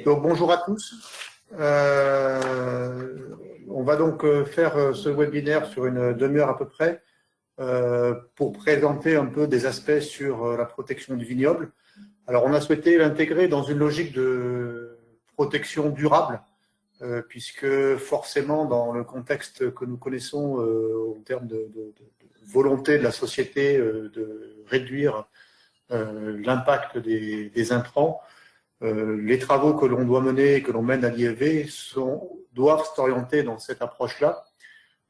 Donc bonjour à tous. On va donc faire ce webinaire sur une demi-heure à peu près pour présenter un peu des aspects sur la protection du vignoble. Alors on a souhaité l'intégrer dans une logique de protection durable puisque forcément dans le contexte que nous connaissons en termes de volonté de la société de réduire l'impact des intrants, les travaux que l'on doit mener et que l'on mène à l'IEV doivent s'orienter dans cette approche-là.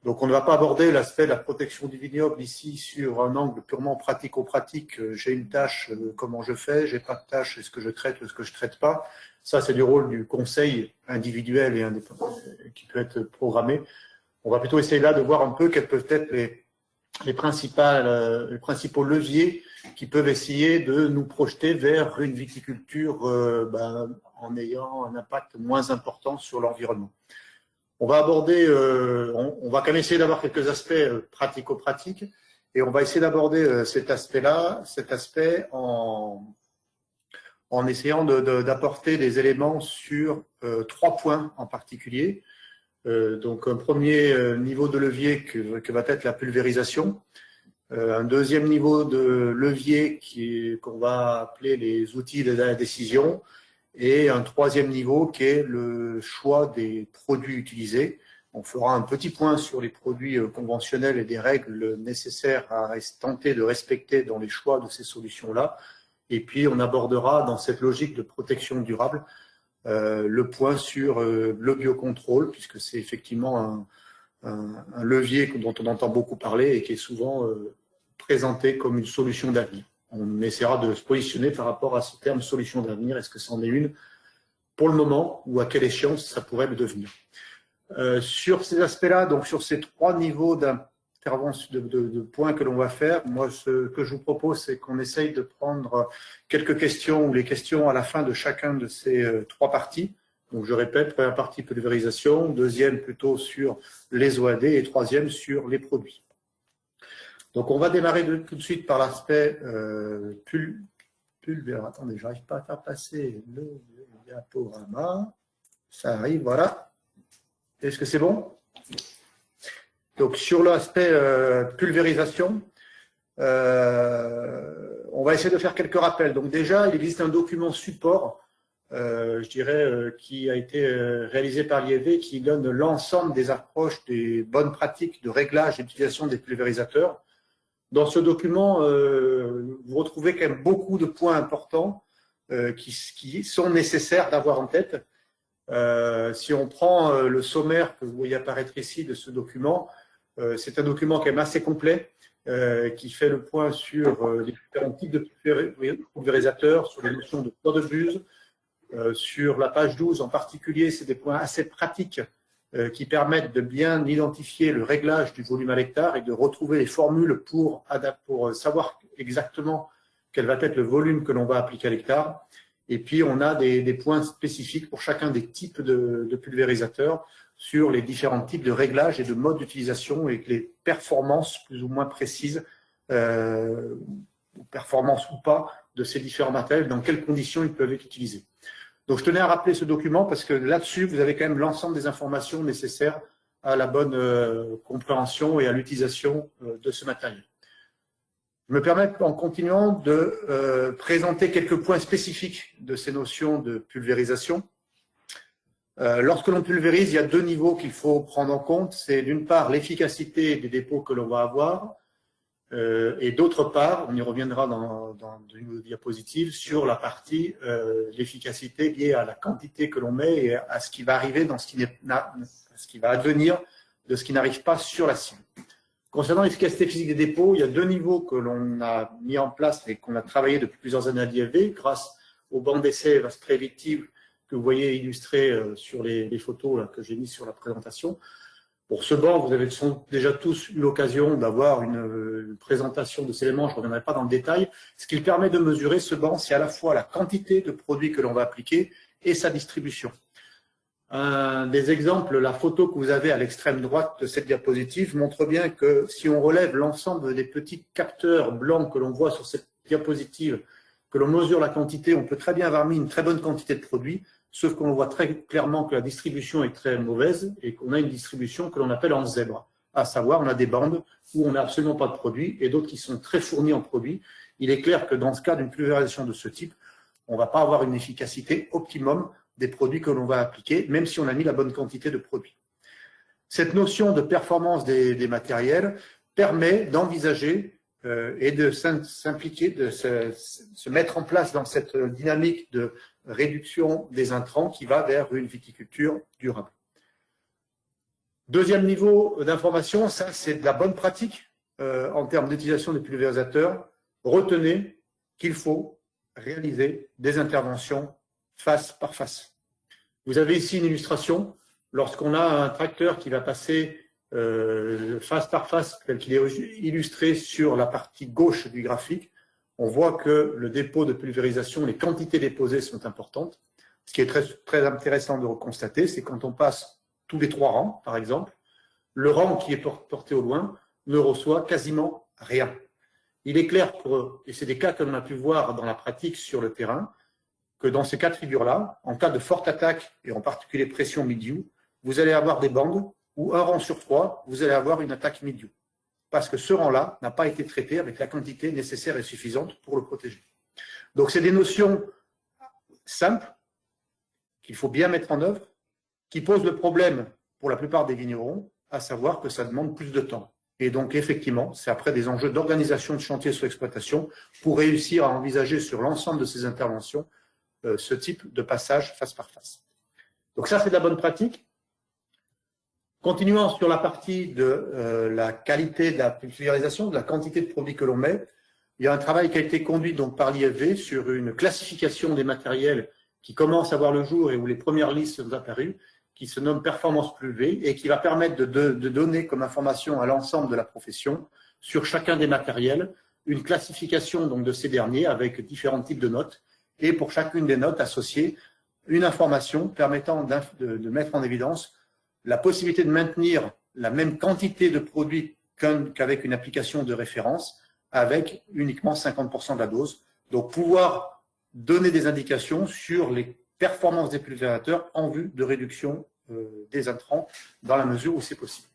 Donc on ne va pas aborder l'aspect de la protection du vignoble ici sur un angle purement pratico-pratique. J'ai une tâche, comment je fais, j'ai pas de tâche, est-ce que je traite ou est-ce que je traite pas. Ça, c'est du rôle du conseil individuel et indépendant qui peut être programmé. On va plutôt essayer là de voir un peu quels peuvent être les principaux leviers qui peuvent essayer de nous projeter vers une viticulture en ayant un impact moins important sur l'environnement. On va aborder, on va quand même essayer d'avoir quelques aspects pratico-pratiques et on va essayer d'aborder cet aspect-là, en essayant d'apporter des éléments sur 3 points en particulier. Donc un premier niveau de levier que va être la pulvérisation. Un deuxième niveau de levier qu'on va appeler les outils de la décision et un troisième niveau qui est le choix des produits utilisés. On fera un petit point sur les produits conventionnels et des règles nécessaires à tenter de respecter dans les choix de ces solutions-là. Et puis on abordera dans cette logique de protection durable le point sur le biocontrôle, puisque c'est effectivement un levier dont on entend beaucoup parler et qui est souvent présenté comme une solution d'avenir. On essaiera de se positionner par rapport à ce terme solution d'avenir. Est-ce que c'en est une pour le moment ou à quelle échéance ça pourrait le devenir? Sur ces aspects-là, donc sur ces 3 niveaux d'intervention, de points que l'on va faire, moi ce que je vous propose, c'est qu'on essaye de prendre quelques questions ou les questions à la fin de chacun de ces 3 parties. Donc je répète, première partie pulvérisation, deuxième plutôt sur les OAD et troisième sur les produits. Donc on va démarrer tout de suite par l'aspect pulvérisation. Attendez, j'arrive pas à faire passer le diaporama. Ça arrive, voilà. Est-ce que c'est bon? Donc sur l'aspect pulvérisation, on va essayer de faire quelques rappels. Donc déjà, il existe un document support je dirais, qui a été réalisé par l'IEV, qui donne l'ensemble des approches, des bonnes pratiques de réglage et d'utilisation des pulvérisateurs. Dans ce document, vous retrouvez quand même beaucoup de points importants qui sont nécessaires d'avoir en tête. Si on prend le sommaire que vous voyez apparaître ici de ce document, c'est un document quand même assez complet qui fait le point sur les différents types de pulvérisateurs, sur les notions de temps de buse. Sur la page 12 en particulier, c'est des points assez pratiques qui permettent de bien identifier le réglage du volume à l'hectare et de retrouver les formules pour savoir exactement quel va être le volume que l'on va appliquer à l'hectare. Et puis, on a des points spécifiques pour chacun des types de pulvérisateurs sur les différents types de réglages et de modes d'utilisation et les performances plus ou moins précises, performances ou pas, de ces différents matériels, dans quelles conditions ils peuvent être utilisés. Donc, je tenais à rappeler ce document parce que là-dessus, vous avez quand même l'ensemble des informations nécessaires à la bonne compréhension et à l'utilisation de ce matériel. Je me permets, en continuant, de présenter quelques points spécifiques de ces notions de pulvérisation. Lorsque l'on pulvérise, il y a 2 niveaux qu'il faut prendre en compte. C'est d'une part l'efficacité des dépôts que l'on va avoir, et d'autre part, on y reviendra dans une diapositive, sur la partie l'efficacité liée à la quantité que l'on met et à ce qui va arriver dans ce qui va advenir de ce qui n'arrive pas sur la cible. Concernant l'efficacité physique des dépôts, il y a 2 niveaux que l'on a mis en place et qu'on a travaillé depuis plusieurs années à l'IEV grâce au banc d'essai prédictive que vous voyez illustré sur les photos là, que j'ai mis sur la présentation. Pour ce banc, vous avez déjà tous eu l'occasion d'avoir une présentation de ces éléments, je ne reviendrai pas dans le détail. Ce qui permet de mesurer ce banc, c'est à la fois la quantité de produits que l'on va appliquer et sa distribution. Un des exemples, la photo que vous avez à l'extrême droite de cette diapositive montre bien que si on relève l'ensemble des petits capteurs blancs que l'on voit sur cette diapositive, que l'on mesure la quantité, on peut très bien avoir mis une très bonne quantité de produits. sauf qu'on voit très clairement que la distribution est très mauvaise et qu'on a une distribution que l'on appelle en zèbre. À savoir, on a des bandes où on n'a absolument pas de produits et d'autres qui sont très fournis en produits. Il est clair que dans ce cas d'une pulvérisation de ce type, on ne va pas avoir une efficacité optimum des produits que l'on va appliquer, même si on a mis la bonne quantité de produits. Cette notion de performance des matériels permet d'envisager et de s'impliquer, de se mettre en place dans cette dynamique de réduction des intrants qui va vers une viticulture durable. Deuxième niveau d'information, ça c'est de la bonne pratique en termes d'utilisation des pulvérisateurs. Retenez qu'il faut réaliser des interventions face par face. Vous avez ici une illustration. Lorsqu'on a un tracteur qui va passer face par face, tel qu'il est illustré sur la partie gauche du graphique, on voit que le dépôt de pulvérisation, les quantités déposées sont importantes. Ce qui est très intéressant de constater, c'est quand on passe tous les 3 rangs, par exemple, le rang qui est porté au loin ne reçoit quasiment rien. Il est clair, et c'est des cas que l'on a pu voir dans la pratique sur le terrain, que dans ces cas de figure-là, en cas de forte attaque, et en particulier pression mid-due, vous allez avoir des bandes où un rang sur 3, vous allez avoir une attaque mid-due. Parce que ce rang-là n'a pas été traité avec la quantité nécessaire et suffisante pour le protéger. Donc, c'est des notions simples qu'il faut bien mettre en œuvre, qui posent le problème pour la plupart des vignerons, à savoir que ça demande plus de temps. Et donc, effectivement, c'est après des enjeux d'organisation de chantier sur exploitation pour réussir à envisager sur l'ensemble de ces interventions ce type de passage face par face. Donc ça, c'est de la bonne pratique. Continuons sur la partie de la qualité de la pulvérisation, de la quantité de produits que l'on met. Il y a un travail qui a été conduit donc par l'IFV sur une classification des matériels qui commence à voir le jour et où les premières listes sont apparues, qui se nomme Performance Pulvé et qui va permettre de donner comme information à l'ensemble de la profession sur chacun des matériels une classification donc de ces derniers avec différents types de notes et pour chacune des notes associées une information permettant de mettre en évidence la possibilité de maintenir la même quantité de produits qu'avec une application de référence avec uniquement 50% de la dose. Donc pouvoir donner des indications sur les performances des pulvérisateurs en vue de réduction des intrants dans la mesure où c'est possible.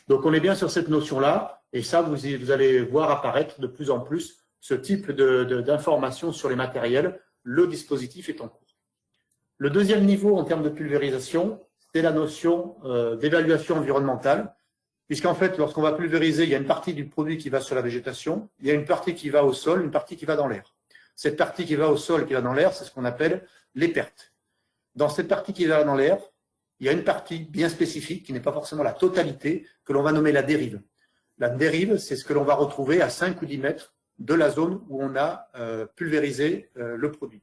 Donc on est bien sur cette notion-là et ça vous allez voir apparaître de plus en plus ce type d'informations sur les matériels. Le dispositif est en cours. Le deuxième niveau en termes de pulvérisation, c'est la notion d'évaluation environnementale, puisqu'en fait lorsqu'on va pulvériser, il y a une partie du produit qui va sur la végétation, il y a une partie qui va au sol, une partie qui va dans l'air. Cette partie qui va au sol et qui va dans l'air, c'est ce qu'on appelle les pertes. Dans cette partie qui va dans l'air, il y a une partie bien spécifique, qui n'est pas forcément la totalité, que l'on va nommer la dérive. La dérive, c'est ce que l'on va retrouver à 5 ou 10 mètres de la zone où on a pulvérisé le produit.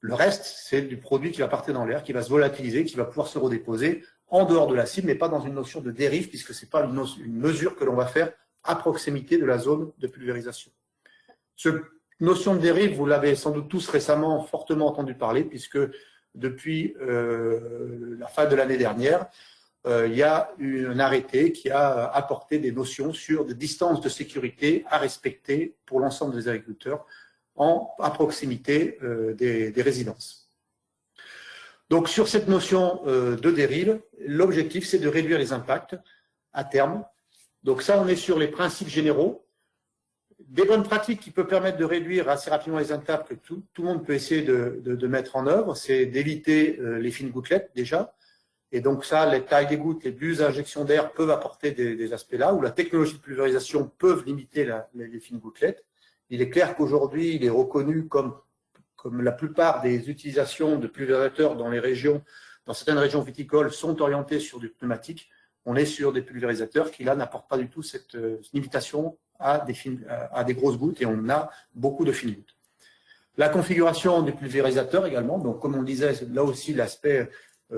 Le reste, c'est du produit qui va partir dans l'air, qui va se volatiliser, qui va pouvoir se redéposer en dehors de la cible, mais pas dans une notion de dérive, puisque ce n'est pas une mesure que l'on va faire à proximité de la zone de pulvérisation. Cette notion de dérive, vous l'avez sans doute tous récemment fortement entendu parler, puisque depuis la fin de l'année dernière, il y a eu un arrêté qui a apporté des notions sur des distances de sécurité à respecter pour l'ensemble des agriculteurs à proximité des résidences. Donc sur cette notion de dérive, l'objectif c'est de réduire les impacts à terme. Donc ça, on est sur les principes généraux. Des bonnes pratiques qui peuvent permettre de réduire assez rapidement les impacts que tout le monde peut essayer de mettre en œuvre, c'est d'éviter les fines gouttelettes déjà. Et donc ça, les tailles des gouttes, les buses à injection d'air peuvent apporter des aspects-là, où la technologie de pulvérisation peut limiter les fines gouttelettes. Il est clair qu'aujourd'hui, il est reconnu comme la plupart des utilisations de pulvérisateurs dans certaines régions viticoles sont orientées sur du pneumatique. On est sur des pulvérisateurs qui, là, n'apportent pas du tout cette limitation à des grosses gouttes et on a beaucoup de fines gouttes. La configuration du pulvérisateur également, donc comme on le disait, là aussi l'aspect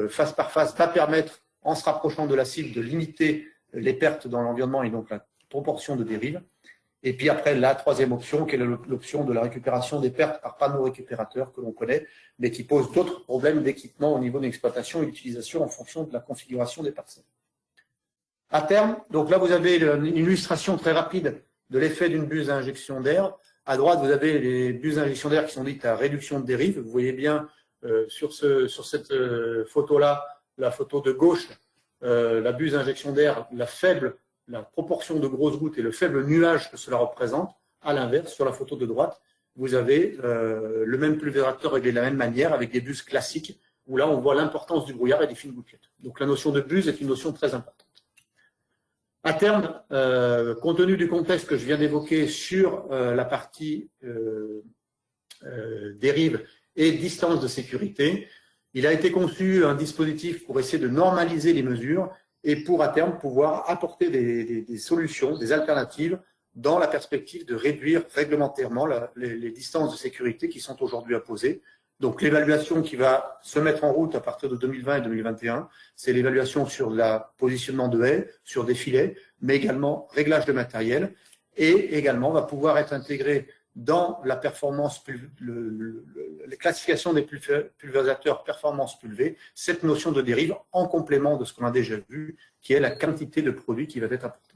face par face va permettre, en se rapprochant de la cible, de limiter les pertes dans l'environnement et donc la proportion de dérive. Et puis après, la troisième option, qui est l'option de la récupération des pertes par panneau récupérateur que l'on connaît, mais qui pose d'autres problèmes d'équipement au niveau de l'exploitation et d'utilisation en fonction de la configuration des parcelles. À terme, donc là vous avez une illustration très rapide de l'effet d'une buse à injection d'air. À droite, vous avez les buses à injection d'air qui sont dites à réduction de dérive. Vous voyez bien sur cette photo-là, la photo de gauche, la buse d'injection d'air, la proportion de grosses gouttes et le faible nuage que cela représente. À l'inverse, sur la photo de droite, vous avez le même pulvérisateur réglé de la même manière avec des buses classiques où là, on voit l'importance du brouillard et des fines gouttelettes. Donc, la notion de buse est une notion très importante. À terme, compte tenu du contexte que je viens d'évoquer sur la partie dérive et distance de sécurité, il a été conçu un dispositif pour essayer de normaliser les mesures et pour, à terme, pouvoir apporter des solutions, des alternatives dans la perspective de réduire réglementairement les distances de sécurité qui sont aujourd'hui imposées. Donc, l'évaluation qui va se mettre en route à partir de 2020 et 2021, c'est l'évaluation sur le positionnement de haies, sur des filets, mais également réglage de matériel et également va pouvoir être intégré dans la performance, les classifications des pulvérisateurs performance pulvée, cette notion de dérive en complément de ce qu'on a déjà vu, qui est la quantité de produits qui va être apportée.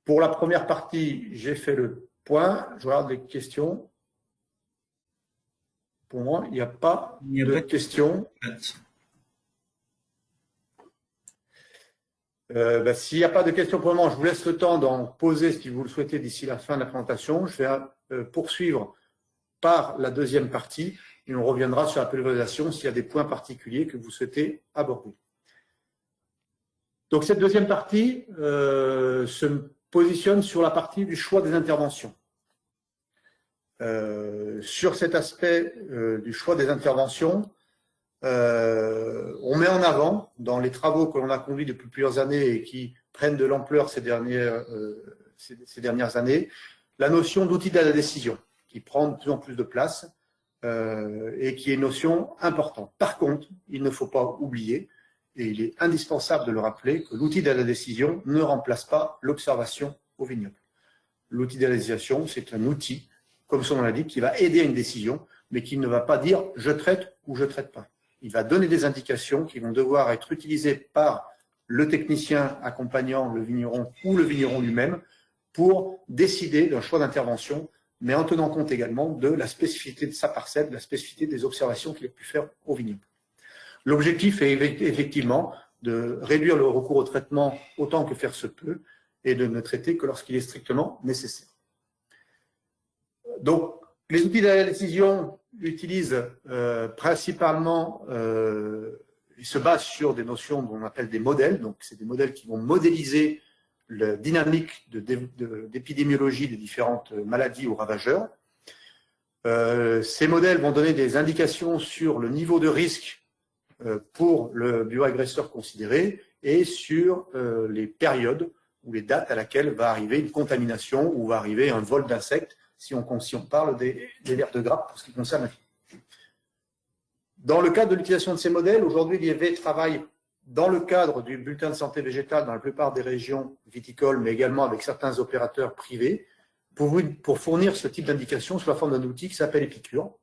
Pour la première partie, j'ai fait le point. Je regarde les questions. Pour moi, il n'y a pas de questions. S'il n'y a pas de questions pour le moment, je vous laisse le temps d'en poser si vous le souhaitez d'ici la fin de la présentation. Je vais poursuivre par la deuxième partie et on reviendra sur la pulvérisation s'il y a des points particuliers que vous souhaitez aborder. Donc, cette deuxième partie se positionne sur la partie du choix des interventions. Sur cet aspect du choix des interventions, on met en avant, dans les travaux que l'on a conduits depuis plusieurs années et qui prennent de l'ampleur ces dernières années, la notion d'outil d'aide à la décision, qui prend de plus en plus de place et qui est une notion importante. Par contre, il ne faut pas oublier, et il est indispensable de le rappeler, que l'outil d'aide à la décision ne remplace pas l'observation au vignoble. L'outil d'aide à la décision, c'est un outil, comme son nom l'indique, qui va aider à une décision, mais qui ne va pas dire « je traite » ou « je ne traite pas ». Il va donner des indications qui vont devoir être utilisées par le technicien accompagnant le vigneron ou le vigneron lui-même pour décider d'un choix d'intervention, mais en tenant compte également de la spécificité de sa parcelle, de la spécificité des observations qu'il a pu faire au vignoble. L'objectif est effectivement de réduire le recours au traitement autant que faire se peut et de ne traiter que lorsqu'il est strictement nécessaire. Donc, les outils de la décision utilisent principalement, ils se basent sur des notions qu'on appelle des modèles. Donc, c'est des modèles qui vont modéliser la dynamique d'épidémiologie des différentes maladies ou ravageurs. Ces modèles vont donner des indications sur le niveau de risque pour le bioagresseur considéré et sur les périodes ou les dates à laquelle va arriver une contamination ou va arriver un vol d'insectes si on parle des vers de grappe pour ce qui concerne la vie. Dans le cadre de l'utilisation de ces modèles, aujourd'hui l'IFV travaille dans le cadre du bulletin de santé végétale dans la plupart des régions viticoles, mais également avec certains opérateurs privés, pour fournir ce type d'indication sous la forme d'un outil qui s'appelle Epicure.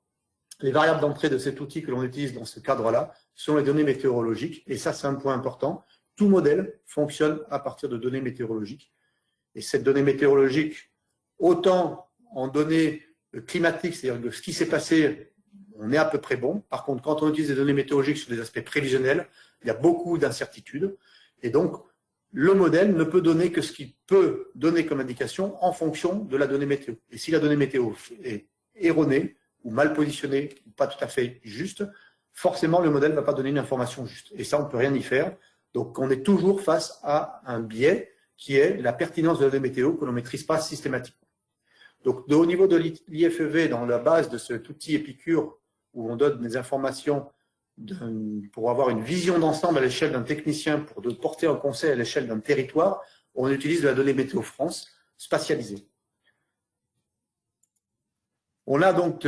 Les variables d'entrée de cet outil que l'on utilise dans ce cadre-là sont les données météorologiques, et ça c'est un point important. Tout modèle fonctionne à partir de données météorologiques. Et cette donnée météorologique, autant en données climatiques, c'est-à-dire de ce qui s'est passé, on est à peu près bon. Par contre, quand on utilise des données météorologiques sur des aspects prévisionnels, il y a beaucoup d'incertitudes. Et donc, le modèle ne peut donner que ce qu'il peut donner comme indication en fonction de la donnée météo. Et si la donnée météo est erronée ou mal positionnée ou pas tout à fait juste, forcément, le modèle ne va pas donner une information juste. Et ça, on ne peut rien y faire. Donc, on est toujours face à un biais qui est la pertinence de la donnée météo que l'on ne maîtrise pas systématiquement. Donc, au niveau de l'IFEV, dans la base de cet outil Epicure, où on donne des informations pour avoir une vision d'ensemble à l'échelle d'un technicien, pour porter un conseil à l'échelle d'un territoire, on utilise de la donnée Météo France spatialisée. On a donc,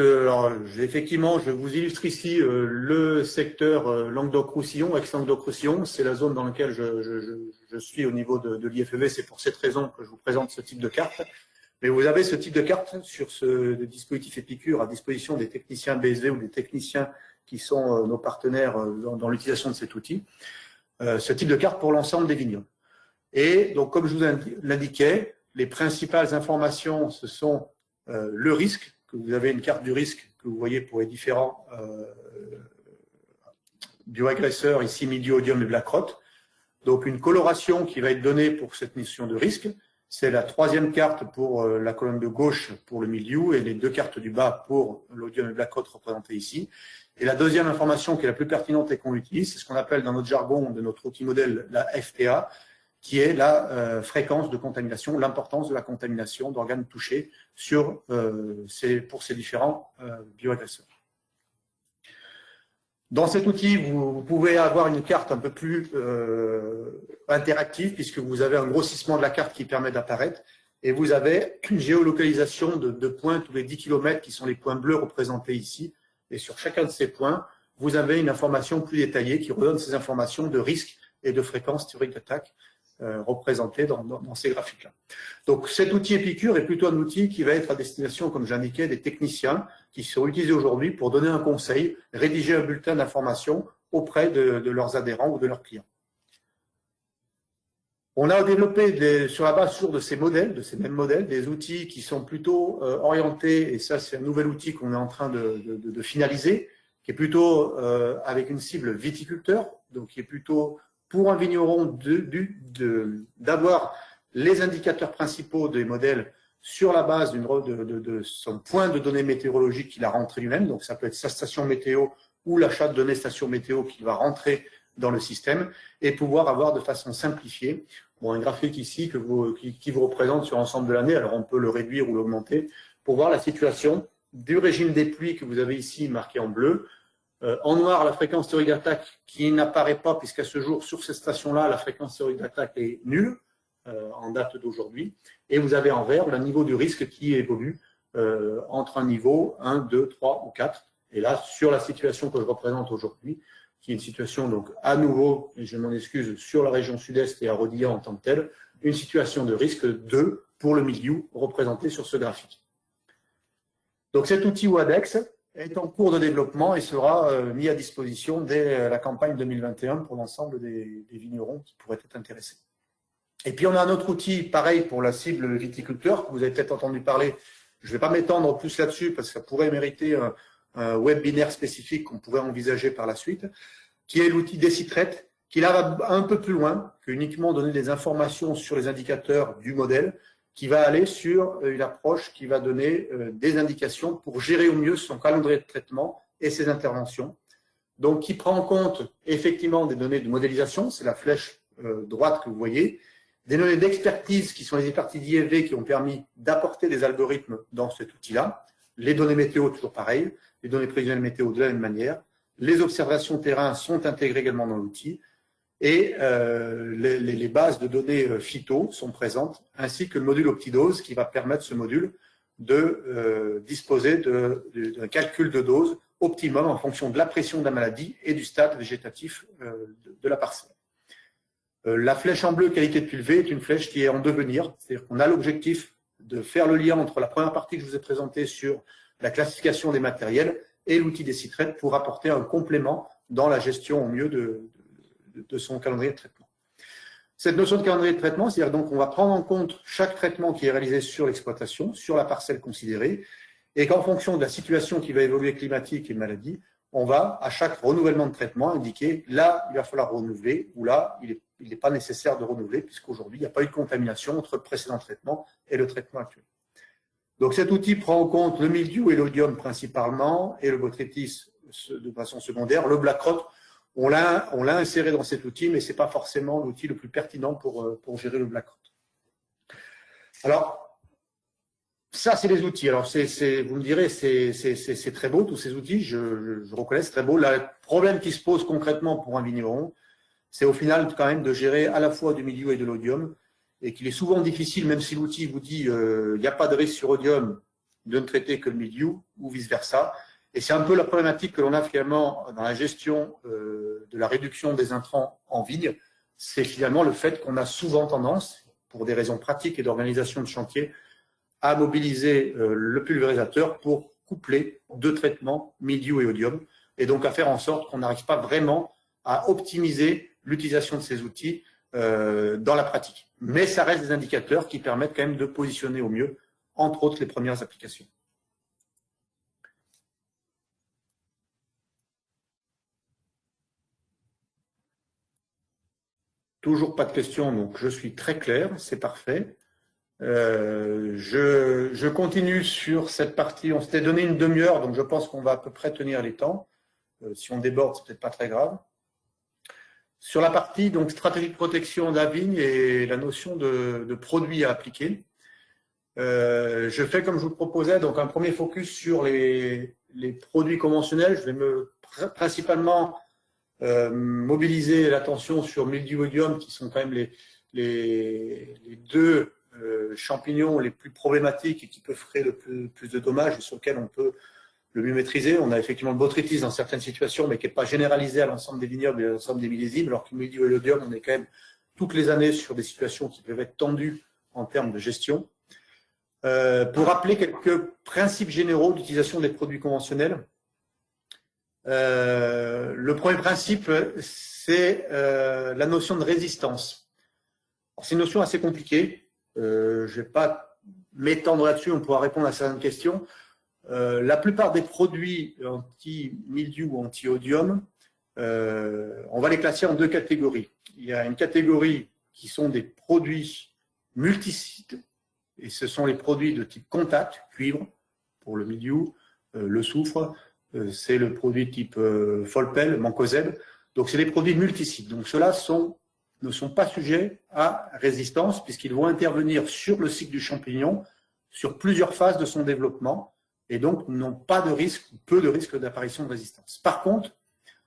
effectivement, je vous illustre ici le secteur Languedoc-Roussillon, ex-Languedoc-Roussillon, c'est la zone dans laquelle je suis au niveau de l'IFEV, c'est pour cette raison que je vous présente ce type de carte. Mais vous avez ce type de carte sur ce dispositif Epicure à disposition des techniciens BSV ou des techniciens qui sont nos partenaires dans l'utilisation de cet outil. Ce type de carte pour l'ensemble des vignobles. Et donc, comme je vous l'indiquais, les principales informations, ce sont le risque, que vous avez une carte du risque que vous voyez pour les différents bioagresseurs, ici milieu, et black rot. Donc une coloration qui va être donnée pour cette notion de risque. C'est la troisième carte pour la colonne de gauche pour le milieu et les deux cartes du bas pour l'odium et black rot représentées ici. Et la deuxième information qui est la plus pertinente et qu'on utilise, c'est ce qu'on appelle dans notre jargon de notre outil modèle la FTA, qui est la fréquence de contamination, l'importance de la contamination d'organes touchés pour ces différents bioagresseurs. Dans cet outil, vous pouvez avoir une carte un peu plus interactive, puisque vous avez un grossissement de la carte qui permet d'apparaître, et vous avez une géolocalisation de points tous les 10 km, qui sont les points bleus représentés ici, et sur chacun de ces points, vous avez une information plus détaillée qui redonne ces informations de risque et de fréquence théorique d'attaque représentées dans ces graphiques-là. Donc cet outil Epicure est plutôt un outil qui va être à destination, comme j'indiquais, des techniciens qui sont utilisés aujourd'hui pour donner un conseil, rédiger un bulletin d'information auprès de leurs adhérents ou de leurs clients. On a développé sur la base de ces modèles, de ces mêmes modèles, des outils qui sont plutôt orientés, et ça c'est un nouvel outil qu'on est en train de finaliser, qui est plutôt avec une cible viticulteur, donc qui est plutôt pour un vigneron d'avoir les indicateurs principaux des modèles sur la base de son point de données météorologiques qu'il a rentré lui-même, donc ça peut être sa station météo ou l'achat de données station météo qu'il va rentrer dans le système, et pouvoir avoir de façon simplifiée un graphique ici qui vous représente sur l'ensemble de l'année, alors on peut le réduire ou l'augmenter, pour voir la situation du régime des pluies que vous avez ici marqué en bleu. En noir, la fréquence théorique d'attaque qui n'apparaît pas, puisqu'à ce jour, sur ces stations-là, la fréquence théorique d'attaque est nulle, en date d'aujourd'hui. Et vous avez en vert le niveau du risque qui évolue entre un niveau 1, 2, 3 ou 4. Et là, sur la situation que je représente aujourd'hui, qui est une situation, donc, à nouveau, et je m'en excuse, sur la région sud-est et à Rodilla en tant que telle, une situation de risque 2 pour le milieu représenté sur ce graphique. Donc, cet outil WADEX est en cours de développement et sera mis à disposition dès la campagne 2021 pour l'ensemble des vignerons qui pourraient être intéressés. Et puis, on a un autre outil, pareil, pour la cible viticulteur, que vous avez peut-être entendu parler. Je ne vais pas m'étendre plus là-dessus parce que ça pourrait mériter un webinaire spécifique qu'on pourrait envisager par la suite, qui est l'outil Decitret, qui là va un peu plus loin que uniquement donner des informations sur les indicateurs du modèle, qui va aller sur une approche qui va donner des indications pour gérer au mieux son calendrier de traitement et ses interventions. Donc, qui prend en compte effectivement des données de modélisation, c'est la flèche droite que vous voyez, des données d'expertise qui sont les expertises d'IFV qui ont permis d'apporter des algorithmes dans cet outil-là, les données météo, toujours pareil, les données prévisionnelles météo de la même manière, les observations terrain sont intégrées également dans l'outil, et les bases de données phyto sont présentes, ainsi que le module Optidose qui va permettre ce module de disposer d'un calcul de dose optimum en fonction de la pression de la maladie et du stade végétatif de la parcelle. La flèche en bleu qualité de pulvée est une flèche qui est en devenir, c'est-à-dire qu'on a l'objectif de faire le lien entre la première partie que je vous ai présentée sur la classification des matériels et l'outil Decitret pour apporter un complément dans la gestion au mieux de son calendrier de traitement. Cette notion de calendrier de traitement, c'est-à-dire donc on va prendre en compte chaque traitement qui est réalisé sur l'exploitation, sur la parcelle considérée, et qu'en fonction de la situation qui va évoluer climatique et maladie, on va, à chaque renouvellement de traitement, indiquer là, il va falloir renouveler, ou là, il n'est pas nécessaire de renouveler, puisqu'aujourd'hui, il n'y a pas eu de contamination entre le précédent traitement et le traitement actuel. Donc cet outil prend en compte le mildiou et l'odium principalement, et le botrytis de façon secondaire. Le black rot, on l'a inséré dans cet outil, mais ce n'est pas forcément l'outil le plus pertinent pour gérer le black rot. Alors, ça, c'est les outils. Alors, vous me direz, c'est très beau, tous ces outils, je reconnais, c'est très beau. Le problème qui se pose concrètement pour un vigneron, c'est au final quand même de gérer à la fois du mildiou et de l'odium, et qu'il est souvent difficile, même si l'outil vous dit il n'y a pas de risque sur odium, de ne traiter que le mildiou, ou vice-versa. Et c'est un peu la problématique que l'on a finalement dans la gestion de la réduction des intrants en vigne, c'est finalement le fait qu'on a souvent tendance, pour des raisons pratiques et d'organisation de chantier, à mobiliser le pulvérisateur pour coupler deux traitements, mildiou et odium, et donc à faire en sorte qu'on n'arrive pas vraiment à optimiser l'utilisation de ces outils dans la pratique. Mais ça reste des indicateurs qui permettent quand même de positionner au mieux, entre autres, les premières applications. Toujours pas de questions, donc je suis très clair, c'est parfait. Je continue sur cette partie. On s'était donné une demi-heure, donc je pense qu'on va à peu près tenir les temps. Si on déborde, c'est peut-être pas très grave. Sur la partie donc stratégie de protection de la vigne et la notion de produits à appliquer, je fais comme je vous le proposais, donc un premier focus sur les produits conventionnels. Je vais principalement mobiliser l'attention sur mildiou et oïdium, qui sont quand même les deux champignons les plus problématiques et qui peuvent créer le plus de dommages et sur lesquels on peut le mieux maîtriser. On a effectivement le botrytis dans certaines situations, mais qui n'est pas généralisé à l'ensemble des vignobles et à l'ensemble des millésimes, alors que le mildiou et l'oïdium, on est quand même toutes les années sur des situations qui peuvent être tendues en termes de gestion. Pour rappeler quelques principes généraux d'utilisation des produits conventionnels, le premier principe, c'est la notion de résistance. C'est une notion assez compliquée. Je ne vais pas m'étendre là-dessus, on pourra répondre à certaines questions. La plupart des produits anti-mildiou ou anti-oïdium, on va les classer en deux catégories. Il y a une catégorie qui sont des produits multisites, et ce sont les produits de type contact, cuivre pour le mildiou, le soufre, c'est le produit type folpel, mancozeb. Donc c'est des produits multisites. Donc ceux-là ne sont pas sujets à résistance puisqu'ils vont intervenir sur le cycle du champignon, sur plusieurs phases de son développement, et donc n'ont pas de risque, peu de risque d'apparition de résistance. Par contre,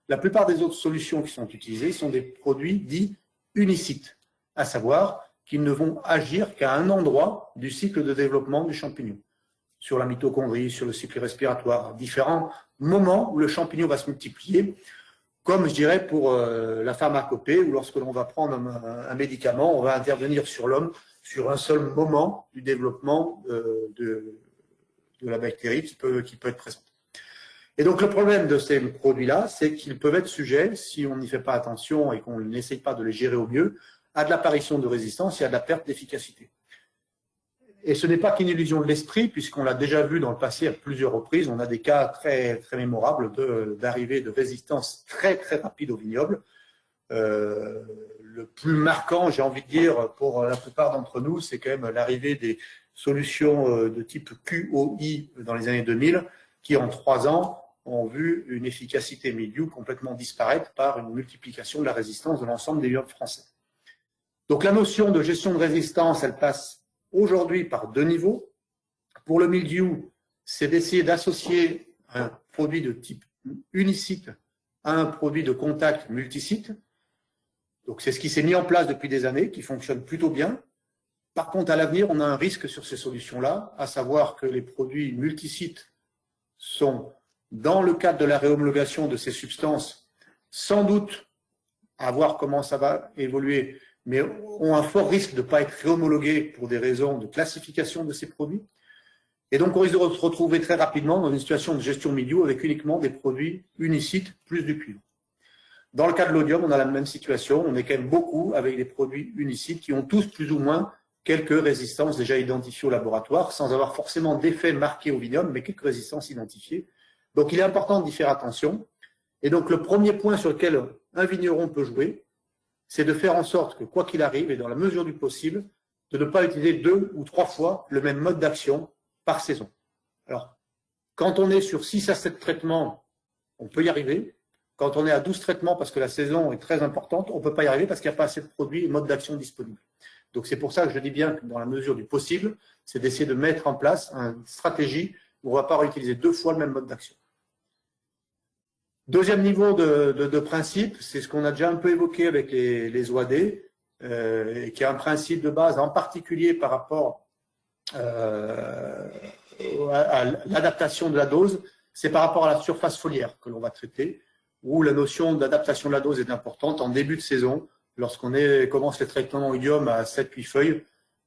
la plupart des autres solutions qui sont utilisées sont des produits dits unicites, à savoir qu'ils ne vont agir qu'à un endroit du cycle de développement du champignon, sur la mitochondrie, sur le cycle respiratoire, à différents moments où le champignon va se multiplier, comme je dirais pour la pharmacopée, où lorsque l'on va prendre un médicament, on va intervenir sur l'homme sur un seul moment du développement de la bactérie qui peut être présente. Et donc le problème de ces produits-là, c'est qu'ils peuvent être sujets, si on n'y fait pas attention et qu'on n'essaye pas de les gérer au mieux, à de l'apparition de résistance et à de la perte d'efficacité. Et ce n'est pas qu'une illusion de l'esprit, puisqu'on l'a déjà vu dans le passé à plusieurs reprises. On a des cas très, très mémorables d'arrivée de résistance très, très rapide au vignoble. Le plus marquant, j'ai envie de dire, pour la plupart d'entre nous, c'est quand même l'arrivée des solutions de type QOI dans les années 2000, qui en 3 ans ont vu une efficacité mildiou complètement disparaître par une multiplication de la résistance de l'ensemble des vignobles français. Donc la notion de gestion de résistance, elle passe aujourd'hui par 2 niveaux. Pour le mildiou, c'est d'essayer d'associer un produit de type unicite à un produit de contact multisite. Donc c'est ce qui s'est mis en place depuis des années, qui fonctionne plutôt bien. Par contre, à l'avenir, on a un risque sur ces solutions-là, à savoir que les produits multisites sont, dans le cadre de la réhomologation de ces substances, sans doute, à voir comment ça va évoluer, mais ont un fort risque de ne pas être réhomologués pour des raisons de classification de ces produits. Et donc, on risque de se retrouver très rapidement dans une situation de gestion mildiou avec uniquement des produits unicites plus du cuivre. Dans le cas de l'oïdium, on a la même situation. On est quand même beaucoup avec des produits unicites qui ont tous plus ou moins quelques résistances déjà identifiées au laboratoire, sans avoir forcément d'effet marqué au vignoble, mais quelques résistances identifiées. Donc, il est important d'y faire attention. Et donc, le premier point sur lequel un vigneron peut jouer, c'est de faire en sorte que, quoi qu'il arrive, et dans la mesure du possible, de ne pas utiliser 2 ou 3 fois le même mode d'action par saison. Alors, quand on est sur 6 à 7 traitements, on peut y arriver. Quand on est à 12 traitements, parce que la saison est très importante, on ne peut pas y arriver parce qu'il n'y a pas assez de produits et modes d'action disponibles. Donc, c'est pour ça que je dis bien que dans la mesure du possible, c'est d'essayer de mettre en place une stratégie où on ne va pas réutiliser 2 fois le même mode d'action. Deuxième niveau de principe, c'est ce qu'on a déjà un peu évoqué avec les OAD, qui est un principe de base, en particulier par rapport à l'adaptation de la dose, c'est par rapport à la surface foliaire que l'on va traiter, où la notion d'adaptation de la dose est importante en début de saison. Lorsqu'on commence les traitements en oïdium à 7-8 feuilles,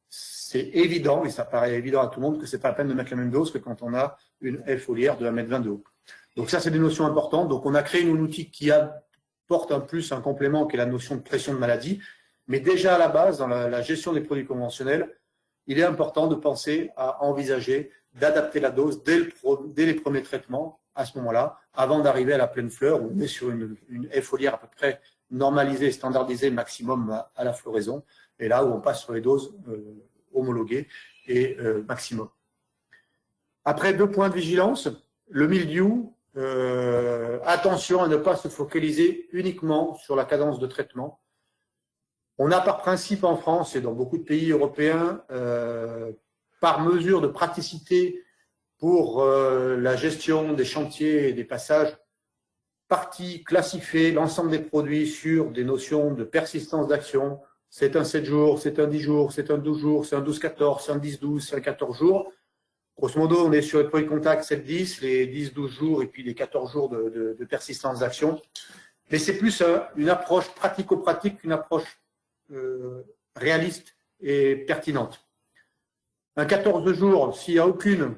c'est évident, et ça paraît évident à tout le monde, que ce n'est pas la peine de mettre la même dose que quand on a une haie foliaire de 1,20 m de haut. Donc ça, c'est des notions importantes. Donc on a créé un outil qui apporte un plus, un complément, qui est la notion de pression de maladie. Mais déjà à la base, dans la gestion des produits conventionnels, il est important de penser à envisager d'adapter la dose dès les premiers traitements, à ce moment-là, avant d'arriver à la pleine fleur, où on est sur une haie foliaire à peu près normalisé, standardisé maximum à la floraison, et là où on passe sur les doses homologuées et maximum. Après, 2 points de vigilance. Le mildiou, attention à ne pas se focaliser uniquement sur la cadence de traitement. On a par principe en France et dans beaucoup de pays européens, par mesure de praticité pour la gestion des chantiers et des passages, classifier l'ensemble des produits sur des notions de persistance d'action. C'est un 7 jours, c'est un 10 jours, c'est un 12 jours, c'est un 12-14, c'est un 10-12, c'est un 14 jours. Grosso modo, on est sur les produits contact 7-10, les 10-12 jours et puis les 14 jours de persistance d'action. Mais c'est plus une approche pratico-pratique qu'une approche réaliste et pertinente. Un 14 jours, s'il n'y a aucune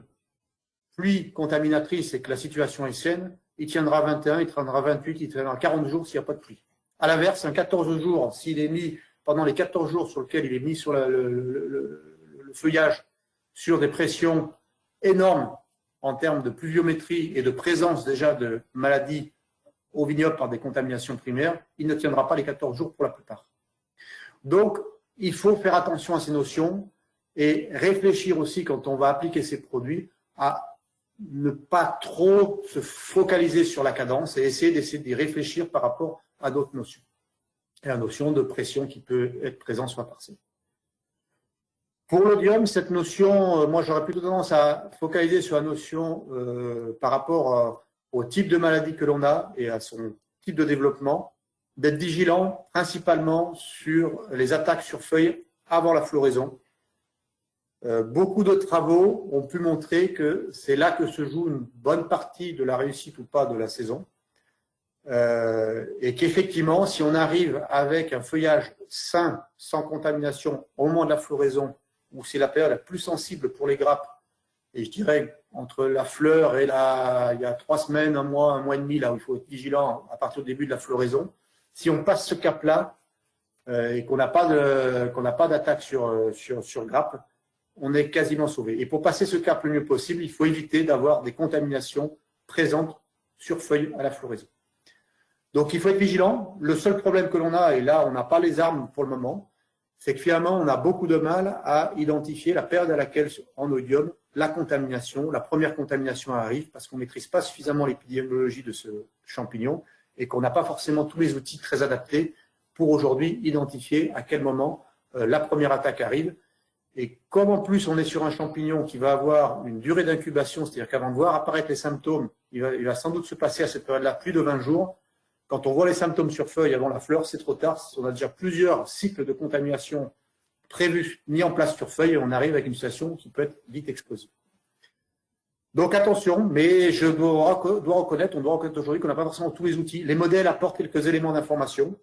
pluie contaminatrice et que la situation est saine, il tiendra 21, il tiendra 28, il tiendra 40 jours s'il n'y a pas de pluie. À l'inverse, un 14 jours, s'il est mis pendant les 14 jours sur lesquels il est mis sur le feuillage, sur des pressions énormes en termes de pluviométrie et de présence déjà de maladies au vignoble par des contaminations primaires, il ne tiendra pas les 14 jours pour la plupart. Donc, il faut faire attention à ces notions et réfléchir aussi quand on va appliquer ces produits à ne pas trop se focaliser sur la cadence et essayer d'y réfléchir par rapport à d'autres notions. Et la notion de pression qui peut être présente sur la parcelle. Pour l'odium, cette notion, moi j'aurais plutôt tendance à focaliser sur la notion par rapport au type de maladie que l'on a et à son type de développement, d'être vigilant principalement sur les attaques sur feuilles avant la floraison. Beaucoup de travaux ont pu montrer que c'est là que se joue une bonne partie de la réussite ou pas de la saison. Et qu'effectivement, si on arrive avec un feuillage sain, sans contamination, au moment de la floraison, où c'est la période la plus sensible pour les grappes, et je dirais entre la fleur et il y a 3 semaines, un mois et demi, là où il faut être vigilant à partir du début de la floraison, si on passe ce cap-là et qu'on n'a pas d'attaque sur grappe, on est quasiment sauvé. Et pour passer ce cap le mieux possible, il faut éviter d'avoir des contaminations présentes sur feuilles à la floraison. Donc il faut être vigilant. Le seul problème que l'on a, et là on n'a pas les armes pour le moment, c'est que finalement on a beaucoup de mal à identifier la période à laquelle en odium la première contamination arrive parce qu'on ne maîtrise pas suffisamment l'épidémiologie de ce champignon et qu'on n'a pas forcément tous les outils très adaptés pour aujourd'hui identifier à quel moment la première attaque arrive. Et comme en plus on est sur un champignon qui va avoir une durée d'incubation, c'est-à-dire qu'avant de voir apparaître les symptômes, il va sans doute se passer à cette période-là plus de 20 jours. Quand on voit les symptômes sur feuille avant la fleur, c'est trop tard. On a déjà plusieurs cycles de contamination prévus, mis en place sur feuille, et on arrive avec une situation qui peut être vite explosive. Donc attention, mais on doit reconnaître aujourd'hui qu'on n'a pas forcément tous les outils. Les modèles apportent quelques éléments d'information.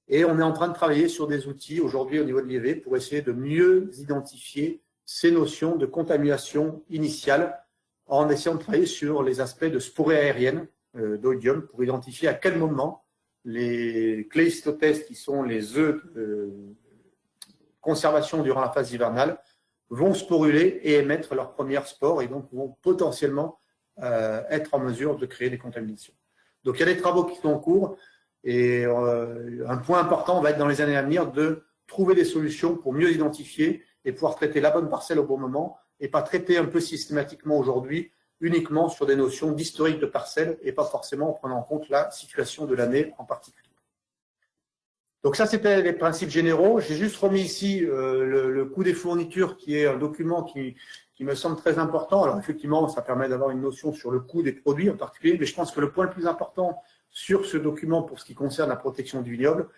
Et on est en train de travailler sur des outils aujourd'hui au niveau de l'IEV pour essayer de mieux identifier ces notions de contamination initiale en essayant de travailler sur les aspects de sporée aérienne d'odium pour identifier à quel moment les cléistotestes, qui sont les œufs de conservation durant la phase hivernale, vont sporuler et émettre leurs premières spores et donc vont potentiellement être en mesure de créer des contaminations. Donc il y a des travaux qui sont en cours. Et un point important va être dans les années à venir de trouver des solutions pour mieux identifier et pouvoir traiter la bonne parcelle au bon moment et pas traiter un peu systématiquement aujourd'hui uniquement sur des notions d'historique de parcelle et pas forcément en prenant en compte la situation de l'année en particulier. Donc ça, c'était les principes généraux. J'ai juste remis ici le coût des fournitures qui est un document qui me semble très important. Alors effectivement, ça permet d'avoir une notion sur le coût des produits en particulier, mais je pense que le point le plus important sur ce document pour ce qui concerne la protection du vignoble,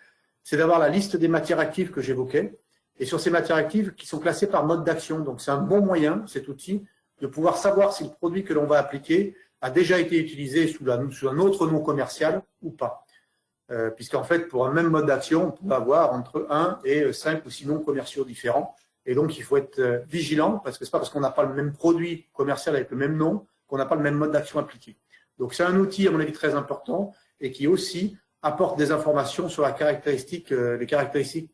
c'est d'avoir la liste des matières actives que j'évoquais, et sur ces matières actives qui sont classées par mode d'action. Donc c'est un bon moyen, cet outil, de pouvoir savoir si le produit que l'on va appliquer a déjà été utilisé sous un autre nom commercial ou pas. Puisqu'en fait, pour un même mode d'action, on peut avoir entre 1 et 5 ou 6 noms commerciaux différents. Et donc, il faut être vigilant, parce que ce n'est pas parce qu'on n'a pas le même produit commercial avec le même nom qu'on n'a pas le même mode d'action appliqué. Donc, c'est un outil, à mon avis, très important et qui aussi apporte des informations sur les caractéristiques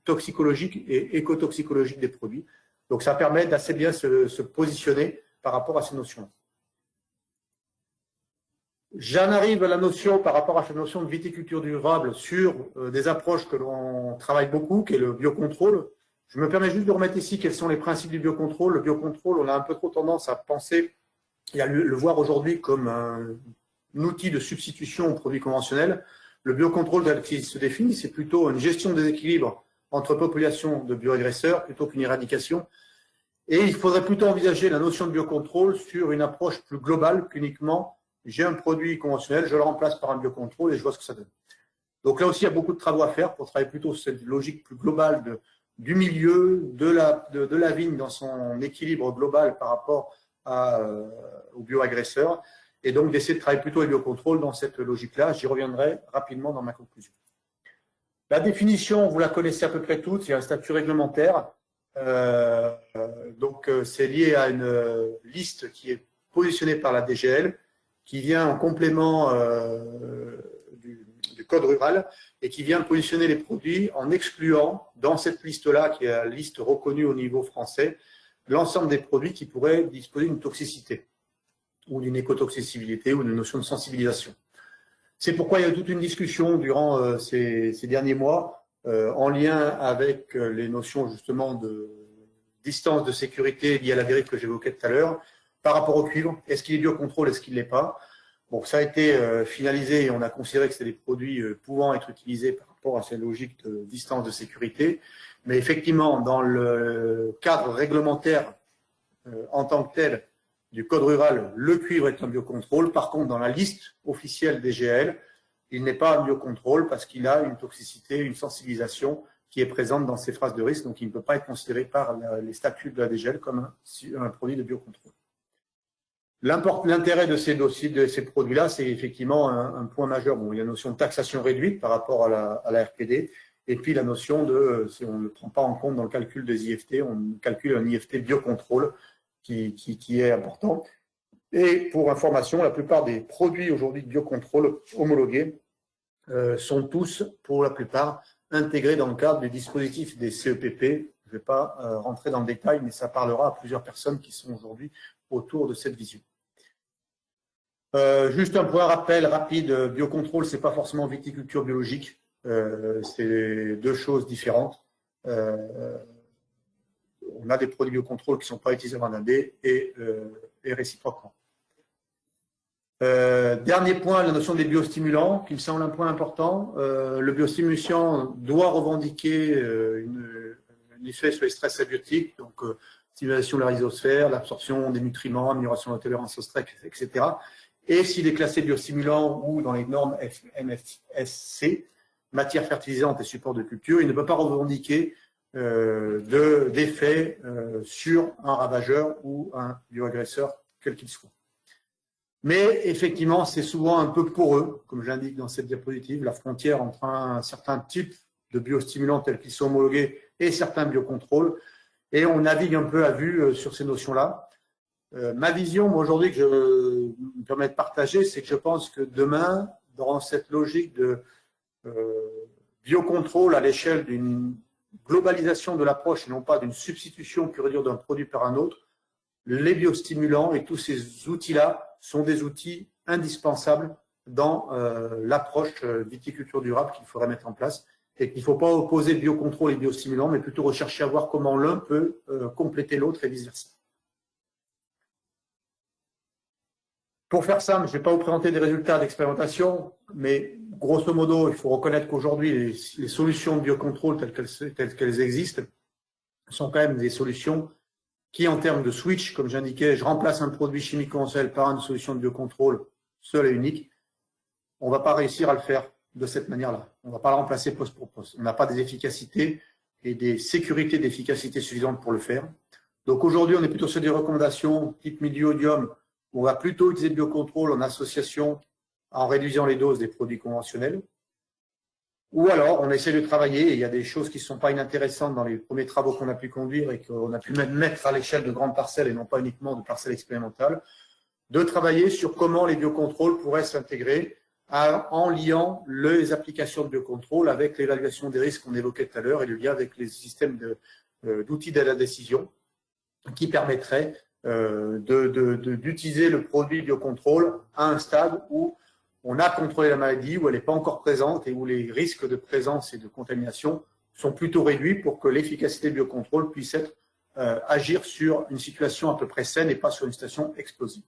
toxicologiques et écotoxicologiques des produits. Donc, ça permet d'assez bien se positionner par rapport à ces notions-là. J'en arrive à la notion, par rapport à cette notion de viticulture durable, sur des approches que l'on travaille beaucoup, qui est le biocontrôle. Je me permets juste de remettre ici quels sont les principes du biocontrôle. Le biocontrôle, on a un peu trop tendance à penser et à le voir aujourd'hui comme un outil de substitution aux produits conventionnels. Le biocontrôle tel qu'il se définit, c'est plutôt une gestion des équilibres entre populations de bioagresseurs plutôt qu'une éradication. Et il faudrait plutôt envisager la notion de biocontrôle sur une approche plus globale qu'uniquement j'ai un produit conventionnel, je le remplace par un biocontrôle et je vois ce que ça donne. Donc là aussi, il y a beaucoup de travaux à faire pour travailler plutôt sur cette logique plus globale du milieu, de la vigne dans son équilibre global par rapport aux bioagresseurs, et donc d'essayer de travailler plutôt les biocontrôles dans cette logique-là. J'y reviendrai rapidement dans ma conclusion. La définition, vous la connaissez à peu près toutes, il y a un statut réglementaire. Donc c'est lié à une liste qui est positionnée par la DGL, qui vient en complément du code rural et qui vient positionner les produits en excluant dans cette liste-là, qui est la liste reconnue au niveau français, l'ensemble des produits qui pourraient disposer d'une toxicité ou d'une écotoxicité ou d'une notion de sensibilisation. C'est pourquoi il y a toute une discussion durant ces derniers mois en lien avec les notions justement de distance de sécurité liées à la dérive que j'évoquais tout à l'heure, par rapport au cuivre. Est-ce qu'il est biocontrôle, est-ce qu'il ne l'est pas? Bon, ça a été finalisé et on a considéré que c'était des produits pouvant être utilisés par rapport à cette logique de distance de sécurité. Mais effectivement, dans le cadre réglementaire en tant que tel du code rural, le cuivre est un biocontrôle. Par contre, dans la liste officielle des GL, il n'est pas un biocontrôle parce qu'il a une toxicité, une sensibilisation qui est présente dans ces phases de risque. Donc, il ne peut pas être considéré par les statuts de la DGL comme un produit de biocontrôle. L'intérêt de ces dossiers, de ces produits-là, c'est effectivement un point majeur. Bon, il y a la notion de taxation réduite par rapport à la RPD, et puis la notion de, si on ne le prend pas en compte dans le calcul des IFT, on calcule un IFT biocontrôle qui est important. Et pour information, la plupart des produits aujourd'hui de biocontrôle homologués sont tous, pour la plupart, intégrés dans le cadre du dispositif des CEPP. Je ne vais pas rentrer dans le détail, mais ça parlera à plusieurs personnes qui sont aujourd'hui autour de cette vision. Juste un point rappel rapide, biocontrôle, ce n'est pas forcément viticulture biologique, c'est deux choses différentes. On a des produits biocontrôle qui ne sont pas utilisés en Indé et réciproquement. Dernier point, la notion des biostimulants, qui me semble un point important. Le biostimulant doit revendiquer un effet sur les stress abiotiques, donc stimulation de la rhizosphère, l'absorption des nutriments, amélioration de la tolérance au stress, etc. Et s'il est classé biostimulant ou dans les normes MFSC, matière fertilisante et support de culture, il ne peut pas revendiquer d'effet sur un ravageur ou un bioagresseur, quel qu'il soit. Mais effectivement, c'est souvent un peu poreux, comme j'indique dans cette diapositive, la frontière entre un certain type de biostimulants tels qu'ils sont homologués et certains biocontrôles. Et on navigue un peu à vue sur ces notions-là. Ma vision, aujourd'hui, que je me permets de partager, c'est que je pense que demain, dans cette logique de biocontrôle à l'échelle d'une globalisation de l'approche et non pas d'une substitution pure et dure d'un produit par un autre, les biostimulants et tous ces outils-là sont des outils indispensables dans l'approche viticulture durable qu'il faudrait mettre en place et qu'il ne faut pas opposer biocontrôle et biostimulants, mais plutôt rechercher à voir comment l'un peut compléter l'autre et vice-versa. Pour faire simple, je ne vais pas vous présenter des résultats d'expérimentation, mais grosso modo, il faut reconnaître qu'aujourd'hui, les solutions de biocontrôle telles qu'elles existent sont quand même des solutions qui, en termes de switch, comme j'indiquais, je remplace un produit chimique conventionnel par une solution de biocontrôle seule et unique. On ne va pas réussir à le faire de cette manière-là. On ne va pas le remplacer poste pour poste. On n'a pas des efficacités et des sécurités d'efficacité suffisantes pour le faire. Donc aujourd'hui, on est plutôt sur des recommandations type milieu-odium. On va plutôt utiliser le biocontrôle en association en réduisant les doses des produits conventionnels. Ou alors, on essaie de travailler, et il y a des choses qui ne sont pas inintéressantes dans les premiers travaux qu'on a pu conduire et qu'on a pu même mettre à l'échelle de grandes parcelles et non pas uniquement de parcelles expérimentales, de travailler sur comment les biocontrôles pourraient s'intégrer en liant les applications de biocontrôle avec l'évaluation des risques qu'on évoquait tout à l'heure et le lien avec les systèmes d'outils d'aide à la décision qui permettraient d'utiliser le produit biocontrôle à un stade où on a contrôlé la maladie, où elle n'est pas encore présente et où les risques de présence et de contamination sont plutôt réduits pour que l'efficacité du biocontrôle puisse être, agir sur une situation à peu près saine et pas sur une situation explosive.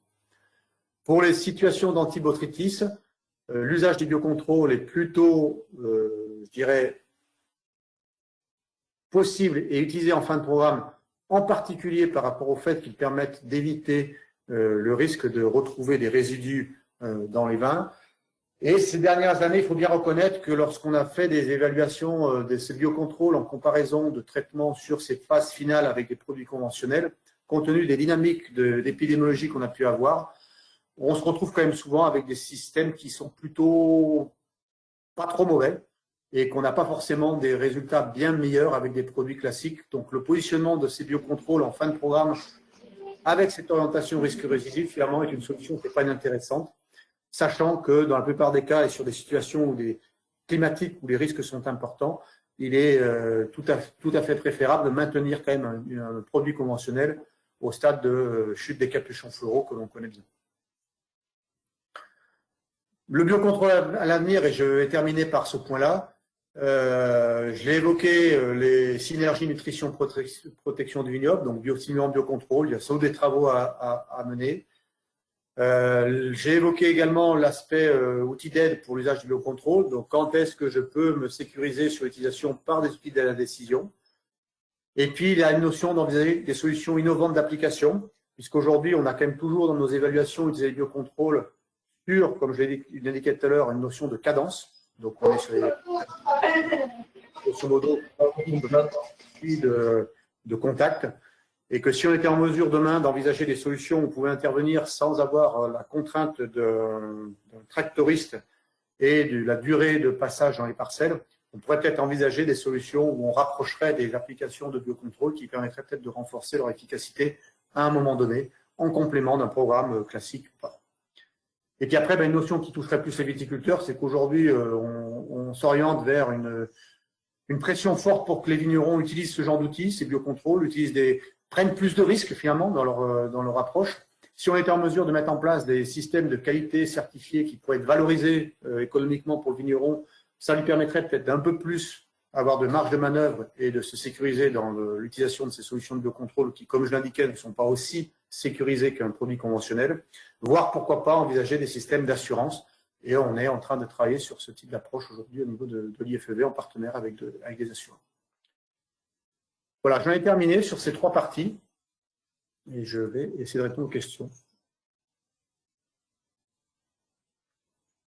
Pour les situations d'antibotrytis, l'usage du biocontrôle est plutôt, je dirais, possible et utilisé en fin de programme, en particulier par rapport au fait qu'ils permettent d'éviter le risque de retrouver des résidus dans les vins. Et ces dernières années, il faut bien reconnaître que lorsqu'on a fait des évaluations de ces biocontrôles en comparaison de traitements sur ces phases finales avec des produits conventionnels, compte tenu des dynamiques d'épidémiologie qu'on a pu avoir, on se retrouve quand même souvent avec des systèmes qui sont plutôt pas trop mauvais et qu'on n'a pas forcément des résultats bien meilleurs avec des produits classiques. Donc le positionnement de ces biocontrôles en fin de programme avec cette orientation risque résidu, finalement, est une solution qui n'est pas inintéressante, sachant que dans la plupart des cas et sur des situations où climatiques où les risques sont importants, il est tout à fait préférable de maintenir quand même un produit conventionnel au stade de chute des capuchons floraux que l'on connaît bien. Le biocontrôle à l'avenir, et je vais terminer par ce point-là, je l'ai évoqué, les synergies nutrition protection du vignoble, donc biostimulant, biocontrôle, il y a sans doute des travaux à mener. J'ai évoqué également l'aspect outils d'aide pour l'usage du biocontrôle, donc quand est-ce que je peux me sécuriser sur l'utilisation par des outils d'aide à la décision. Et puis il y a une notion d'envisager des solutions innovantes d'application, puisqu'aujourd'hui on a quand même toujours dans nos évaluations utilisé le biocontrôle sur, comme je l'ai indiqué tout à l'heure, une notion de cadence. Donc, on est sur les grosso modo de contact. Et que si on était en mesure demain d'envisager des solutions où on pouvait intervenir sans avoir la contrainte d'un tractoriste et de la durée de passage dans les parcelles, on pourrait peut-être envisager des solutions où on rapprocherait des applications de biocontrôle qui permettraient peut-être de renforcer leur efficacité à un moment donné, en complément d'un programme classique ou pas. Et puis après, une notion qui toucherait plus les viticulteurs, c'est qu'aujourd'hui, on s'oriente vers une pression forte pour que les vignerons utilisent ce genre d'outils, ces biocontrôles, prennent plus de risques finalement dans leur approche. Si on était en mesure de mettre en place des systèmes de qualité certifiés qui pourraient être valorisés économiquement pour le vigneron, ça lui permettrait peut-être d'un peu plus avoir de marge de manœuvre et de se sécuriser dans l'utilisation de ces solutions de biocontrôle qui, comme je l'indiquais, ne sont pas aussi sécurisées qu'un produit conventionnel, voire pourquoi pas envisager des systèmes d'assurance. Et on est en train de travailler sur ce type d'approche aujourd'hui au niveau de l'IFEV en partenaire avec des assureurs. Voilà, j'en ai terminé sur ces trois parties et je vais essayer de répondre aux questions.